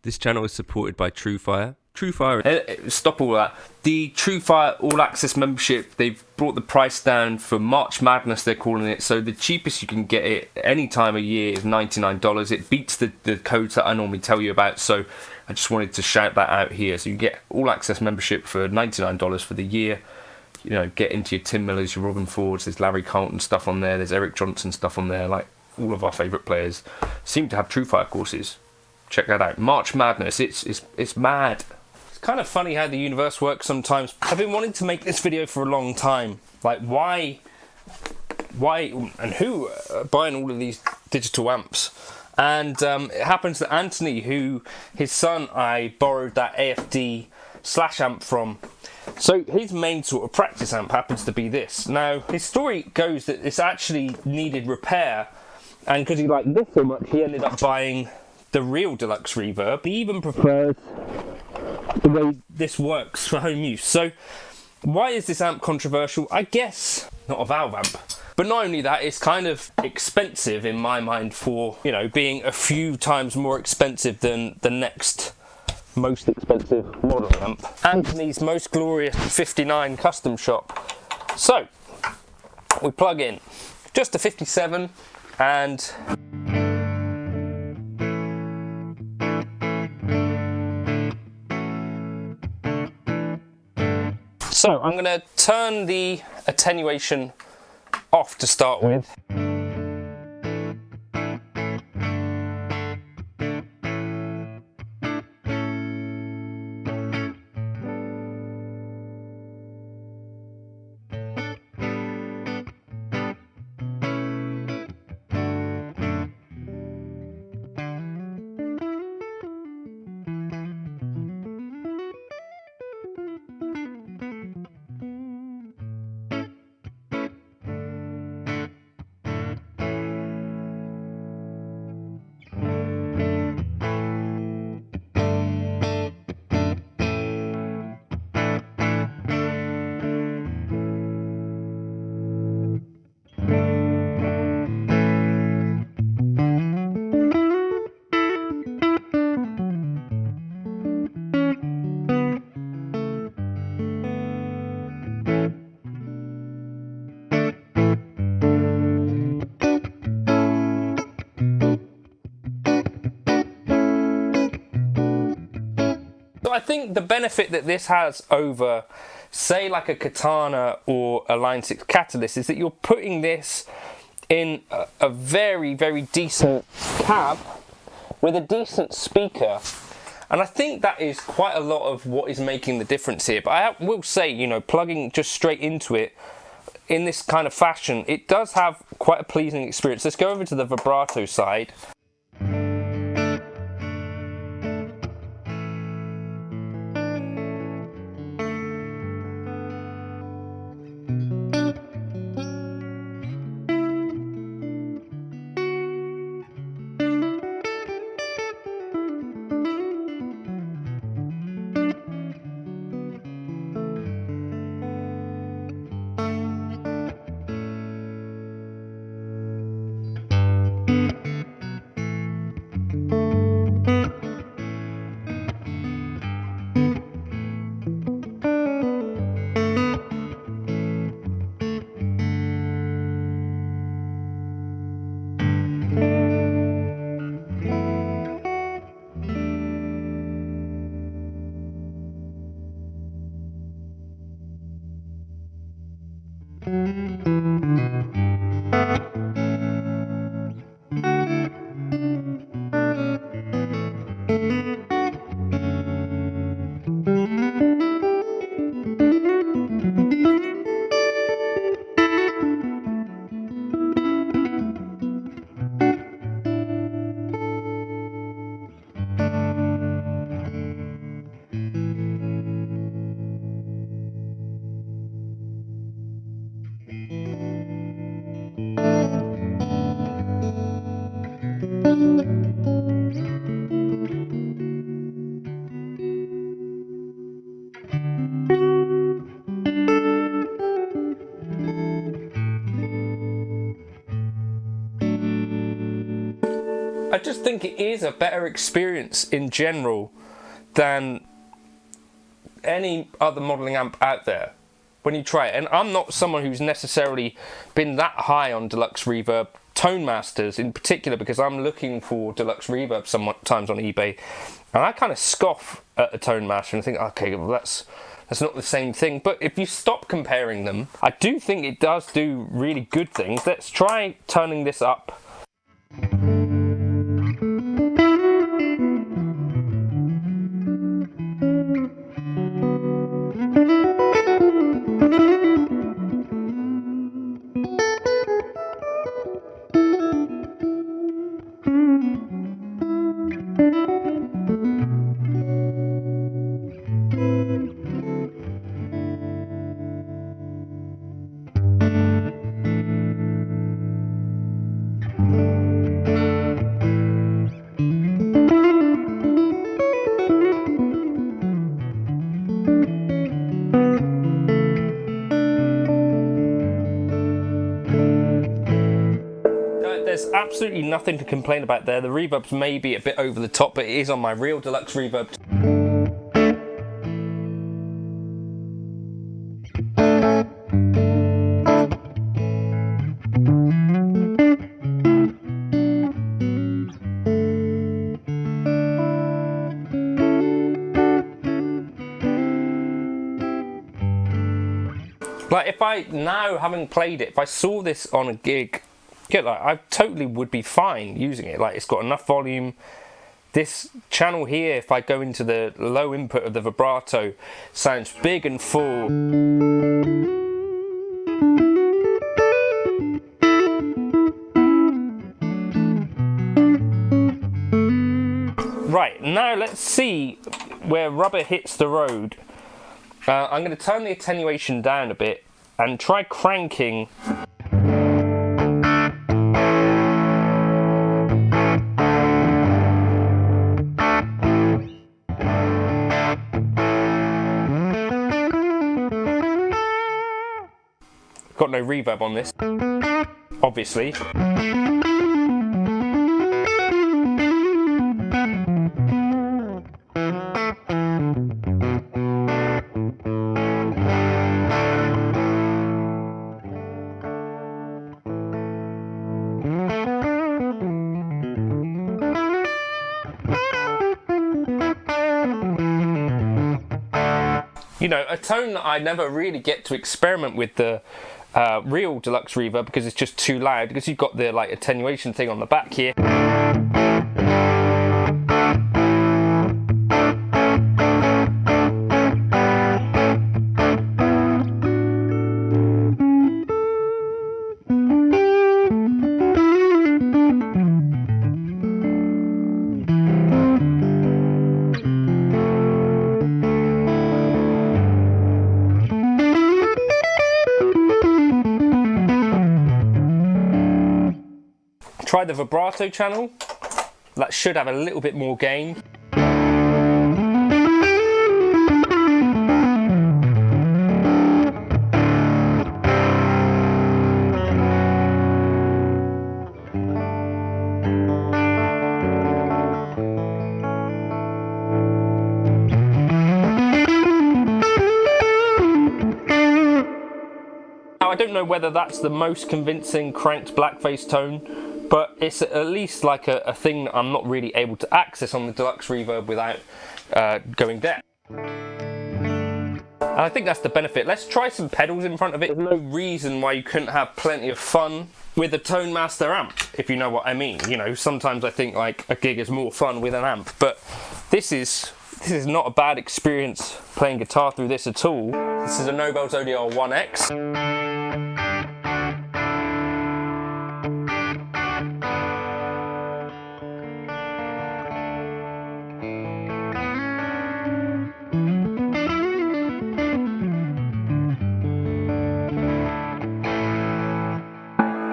This channel is supported by Truefire. Truefire, stop all that. The Truefire All Access membership, they've brought the price down for March Madness, they're calling it. So the cheapest you can get it any time of year is $99. It beats the codes that I normally tell you about. So I just wanted to shout that out here. So you get All Access membership for $99 for the year. You know, get into your Tim Millers, your Robin Fords, there's Larry Carlton stuff on there, there's Eric Johnson stuff on there. Like, all of our favourite players seem to have Truefire courses. Check that out. March Madness, it's mad. It's kind of funny how the universe works sometimes. I've been wanting to make this video for a long time. Like, why and who are buying all of these digital amps? And it happens that Anthony, who his son, I borrowed that AFD slash amp from. So his main sort of practice amp happens to be this. Now, his story goes that this actually needed repair, and because he liked this so much, he ended up buying the real Deluxe Reverb. He even prefers the way this works for home use. So why is this amp controversial? I guess not a valve amp. But not only that, it's kind of expensive in my mind for, you know, being a few times more expensive than the next most expensive model amp. Anthony's most glorious 59 Custom Shop. So we plug in just a 57 and so I'm going to turn the attenuation off to start with. So I think the benefit that this has over, say, like a Katana or a Line 6 Catalyst is that you're putting this in a very, very decent cab with a decent speaker. And I think that is quite a lot of what is making the difference here. But I will say, you know, plugging just straight into it in this kind of fashion, it does have quite a pleasing experience. Let's go over to the vibrato side. just think it is a better experience in general than any other modelling amp out there when you try it. And I'm not someone who's necessarily been that high on Deluxe Reverb Tone Masters in particular, because I'm looking for Deluxe Reverb sometimes on eBay, and I kind of scoff at a Tone Master and think, okay, well that's not the same thing. But if you stop comparing them, I do think it does do really good things. Let's try turning this up. There's absolutely nothing to complain about there. The reverb's maybe a bit over the top, but it is on my real Deluxe Reverb. Like, if I, now having played it, if I saw this on a gig, yeah, like, I totally would be fine using it. Like, it's got enough volume. This channel here, if I go into the low input of the vibrato, sounds big and full. Right, now let's see where rubber hits the road. I'm going to turn the attenuation down a bit and try cranking. Got no reverb on this, obviously. You know, a tone that I never really get to experiment with the real Deluxe Reverb because it's just too loud, because you've got the like attenuation thing on the back here. Try the vibrato channel, that should have a little bit more gain. Now I don't know whether that's the most convincing cranked blackface tone, but it's at least like a thing that I'm not really able to access on the Deluxe Reverb without going deaf. And I think that's the benefit. Let's try some pedals in front of it. There's no reason why you couldn't have plenty of fun with a Tone Master amp, if you know what I mean. You know, sometimes I think like a gig is more fun with an amp, but this is not a bad experience playing guitar through this at all. This is a Nobel's ODR 1X.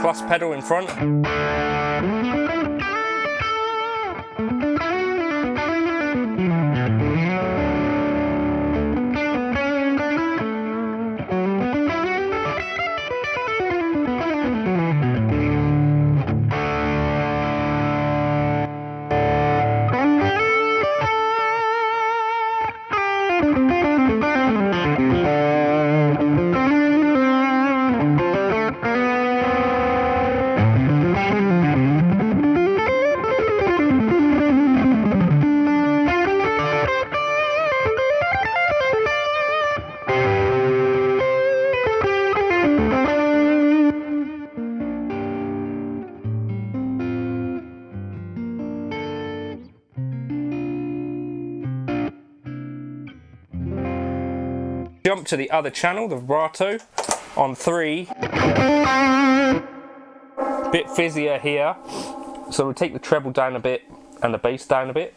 Plus pedal in front. Jump to the other channel, the Vibrato, on 3. Bit fizzier here, so we'll take the treble down a bit and the bass down a bit.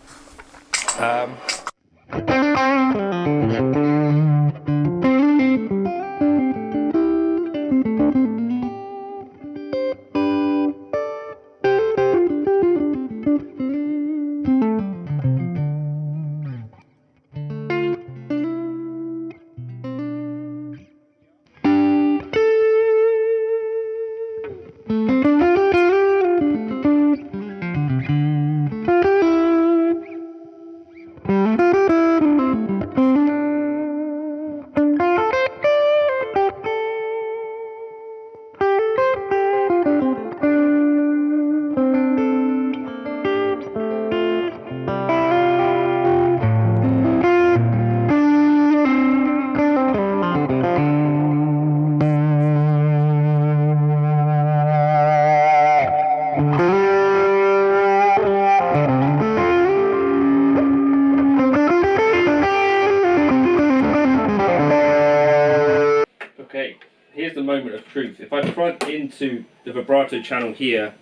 Okay, here's the moment of truth. If I front into the vibrato channel here,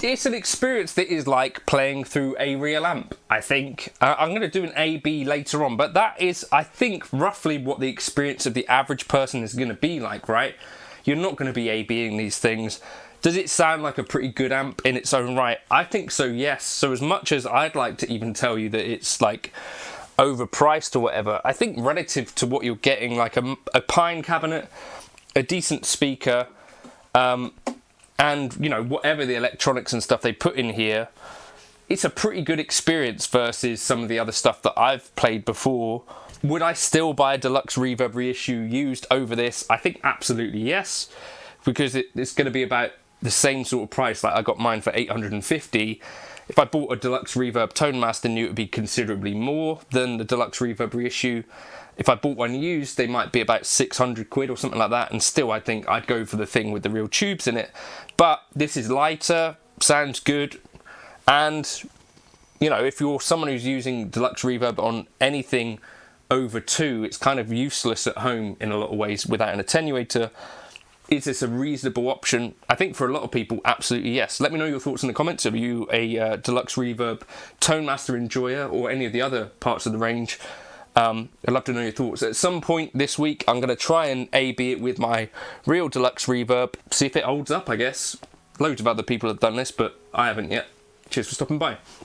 it's an experience that is like playing through a real amp, I think. I'm going to do an A-B later on, but that is, I think, roughly what the experience of the average person is going to be like, right? You're not going to be A-Bing these things. Does it sound like a pretty good amp in its own right? I think so, yes. So as much as I'd like to even tell you that it's like overpriced or whatever, I think relative to what you're getting, like a Pine cabinet, a decent speaker, and, you know, whatever the electronics and stuff they put in here, it's a pretty good experience versus some of the other stuff that I've played before. Would I still buy a Deluxe Reverb reissue used over this? I think absolutely yes, because it's going to be about the same sort of price. Like I got mine for $850, If I bought a Deluxe Reverb Tone Master new, it would be considerably more than the Deluxe Reverb reissue. If I bought one used, they might be about 600 quid or something like that, and still I think I'd go for the thing with the real tubes in it. But this is lighter, sounds good, and you know, if you're someone who's using Deluxe Reverb on anything over 2, it's kind of useless at home in a lot of ways without an attenuator. Is this a reasonable option? I think for a lot of people, absolutely yes. Let me know your thoughts in the comments. Are you a Deluxe Reverb Tone Master enjoyer or any of the other parts of the range? I'd love to know your thoughts. At some point this week, I'm going to try and A/B it with my real Deluxe Reverb, see if it holds up, I guess. Loads of other people have done this, but I haven't yet. Cheers for stopping by.